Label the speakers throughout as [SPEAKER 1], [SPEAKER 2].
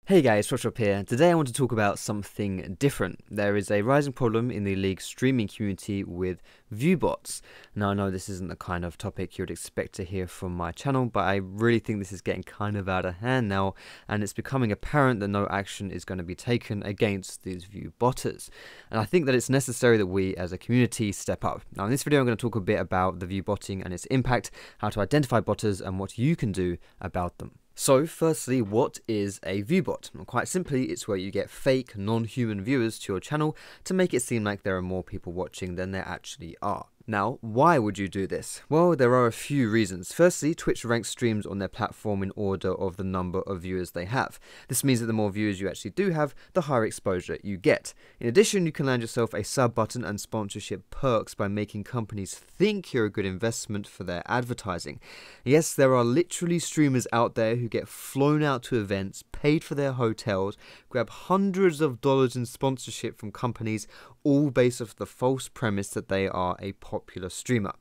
[SPEAKER 1] Hey guys, Foxdrop here. Today I want to talk about something different. There is a rising problem in the League streaming community with Viewerbots. Now I know this isn't the kind of topic you'd expect to hear from my channel, but I really think this is getting kind of out of hand now, and it's becoming apparent that no action is going to be taken against these Viewbotters. And I think that it's necessary that we as a community step up. Now in this video I'm going to talk a bit about the Viewbotting and its impact, how to identify botters, and what you can do about them. So firstly, what is a viewbot? Well, quite simply, it's where you get fake, non-human viewers to your channel to make it seem like there are more people watching than there actually are. Now, why would you do this? Well, there are a few reasons. Firstly, Twitch ranks streams on their platform in order of the number of viewers they have. This means that the more viewers you actually do have, the higher exposure you get. In addition, you can land yourself a sub button and sponsorship perks by making companies think you're a good investment for their advertising. Yes, there are literally streamers out there who get flown out to events, paid for their hotels, grab hundreds of dollars in sponsorship from companies, all based off the false premise that they are a popular streamer.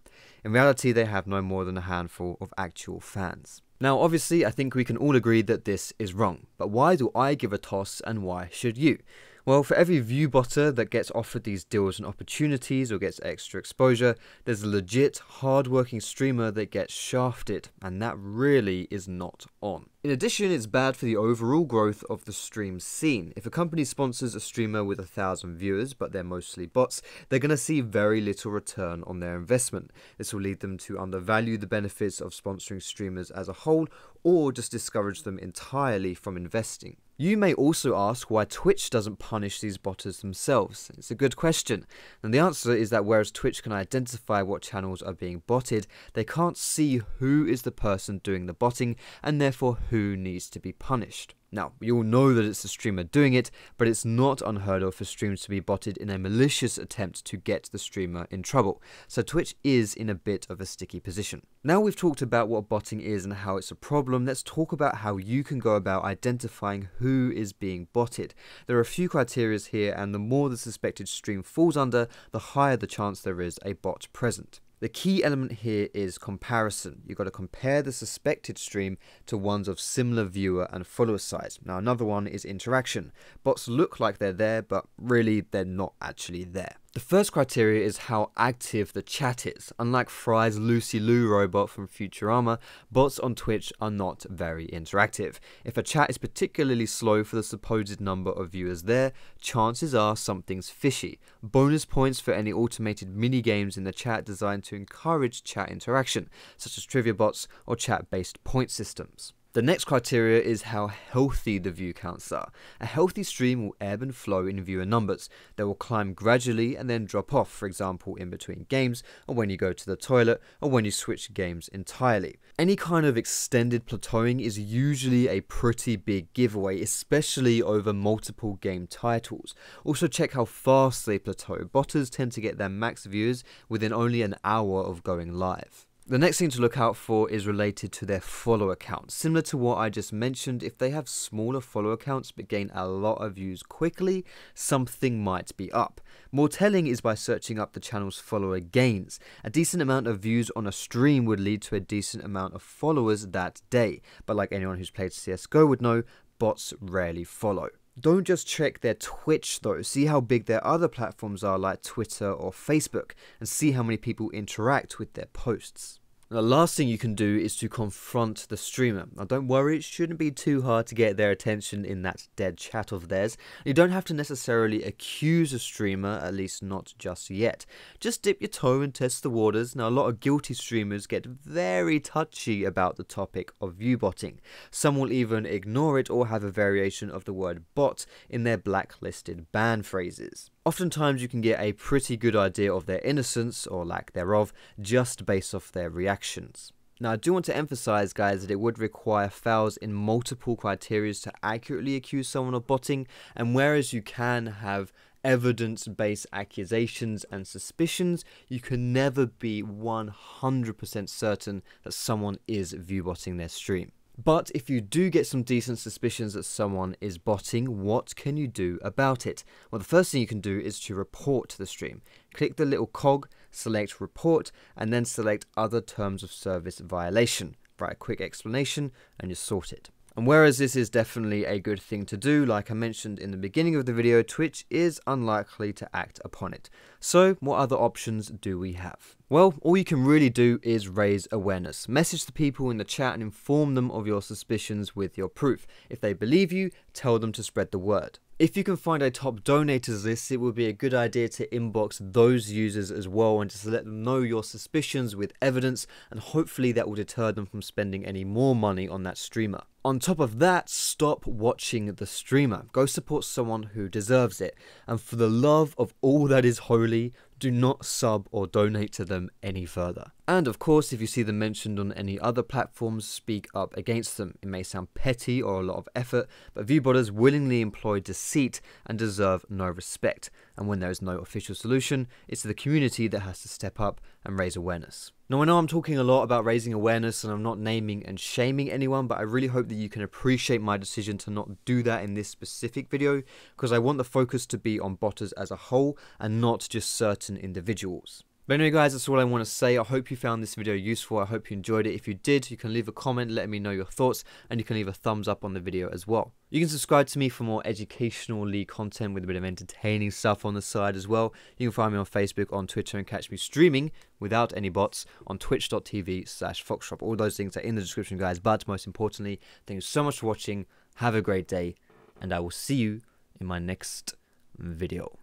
[SPEAKER 1] In reality, they have no more than a handful of actual fans. Now, obviously, I think we can all agree that this is wrong, but why do I give a toss and why should you? Well, for every viewbotter that gets offered these deals and opportunities or gets extra exposure, there's a legit, hard-working streamer that gets shafted, and that really is not on. In addition, it's bad for the overall growth of the stream scene. If a company sponsors a streamer with 1,000 viewers, but they're mostly bots, they're going to see very little return on their investment. This will lead them to undervalue the benefits of sponsoring streamers as a whole, or just discourage them entirely from investing. You may also ask why Twitch doesn't punish these botters themselves. It's a good question, and the answer is that whereas Twitch can identify what channels are being botted, they can't see who is the person doing the botting, and therefore who needs to be punished. Now, we all know that it's the streamer doing it, but it's not unheard of for streams to be botted in a malicious attempt to get the streamer in trouble, so Twitch is in a bit of a sticky position. Now we've talked about what botting is and how it's a problem, let's talk about how you can go about identifying who is being botted. There are a few criteria here, and the more the suspected stream falls under, the higher the chance there is a bot present. The key element here is comparison. You've got to compare the suspected stream to ones of similar viewer and follower size. Now another one is interaction. Bots look like they're there, but really they're not actually there. The first criteria is how active the chat is. Unlike Fry's Lucy Lou robot from Futurama, bots on Twitch are not very interactive. If a chat is particularly slow for the supposed number of viewers there, chances are something's fishy. Bonus points for any automated mini games in the chat designed to encourage chat interaction, such as trivia bots or chat-based point systems. The next criteria is how healthy the view counts are. A healthy stream will ebb and flow in viewer numbers. They will climb gradually and then drop off, for example in between games, or when you go to the toilet, or when you switch games entirely. Any kind of extended plateauing is usually a pretty big giveaway, especially over multiple game titles. Also check how fast they plateau. Botters tend to get their max viewers within only an hour of going live. The next thing to look out for is related to their follower count. Similar to what I just mentioned, if they have smaller follower counts but gain a lot of views quickly, something might be up. More telling is by searching up the channel's follower gains. A decent amount of views on a stream would lead to a decent amount of followers that day, but like anyone who's played CSGO would know, bots rarely follow. Don't just check their Twitch though, see how big their other platforms are like Twitter or Facebook, and see how many people interact with their posts. The last thing you can do is to confront the streamer. Now don't worry, it shouldn't be too hard to get their attention in that dead chat of theirs. You don't have to necessarily accuse a streamer, at least not just yet. Just dip your toe and test the waters. Now a lot of guilty streamers get very touchy about the topic of viewbotting. Some will even ignore it or have a variation of the word bot in their blacklisted ban phrases. Oftentimes you can get a pretty good idea of their innocence, or lack thereof, just based off their reactions. Now I do want to emphasize, guys, that it would require fouls in multiple criteria to accurately accuse someone of botting, and whereas you can have evidence-based accusations and suspicions, you can never be 100% certain that someone is viewbotting their stream. But if you do get some decent suspicions that someone is botting, what can you do about it? Well, the first thing you can do is to report the stream. Click the little cog, select report, and then select other terms of service violation. Write a quick explanation and you're sorted. And whereas this is definitely a good thing to do, like I mentioned in the beginning of the video, Twitch is unlikely to act upon it. So what other options do we have? Well, all you can really do is raise awareness. Message the people in the chat and inform them of your suspicions with your proof. If they believe you, tell them to spread the word. If you can find a top donators list, it would be a good idea to inbox those users as well and just let them know your suspicions with evidence, and hopefully that will deter them from spending any more money on that streamer. On top of that, stop watching the streamer. Go support someone who deserves it. And for the love of all that is holy, do not sub or donate to them any further. And of course, if you see them mentioned on any other platforms, speak up against them. It may sound petty or a lot of effort, but Viewerbots willingly employ deceit and deserve no respect. And when there is no official solution, it's the community that has to step up and raise awareness. Now, I know I'm talking a lot about raising awareness and I'm not naming and shaming anyone, but I really hope that you can appreciate my decision to not do that in this specific video, because I want the focus to be on botters as a whole and not just certain individuals. But anyway guys, that's all I want to say. I hope you found this video useful. I hope you enjoyed it. If you did, you can leave a comment, let me know your thoughts, and you can leave a thumbs up on the video as well. You can subscribe to me for more educational league content with a bit of entertaining stuff on the side as well. You can find me on Facebook, on Twitter, and catch me streaming without any bots on twitch.tv/Foxdrop. All those things are in the description, guys. But most importantly, thank you so much for watching. Have a great day, and I will see you in my next video.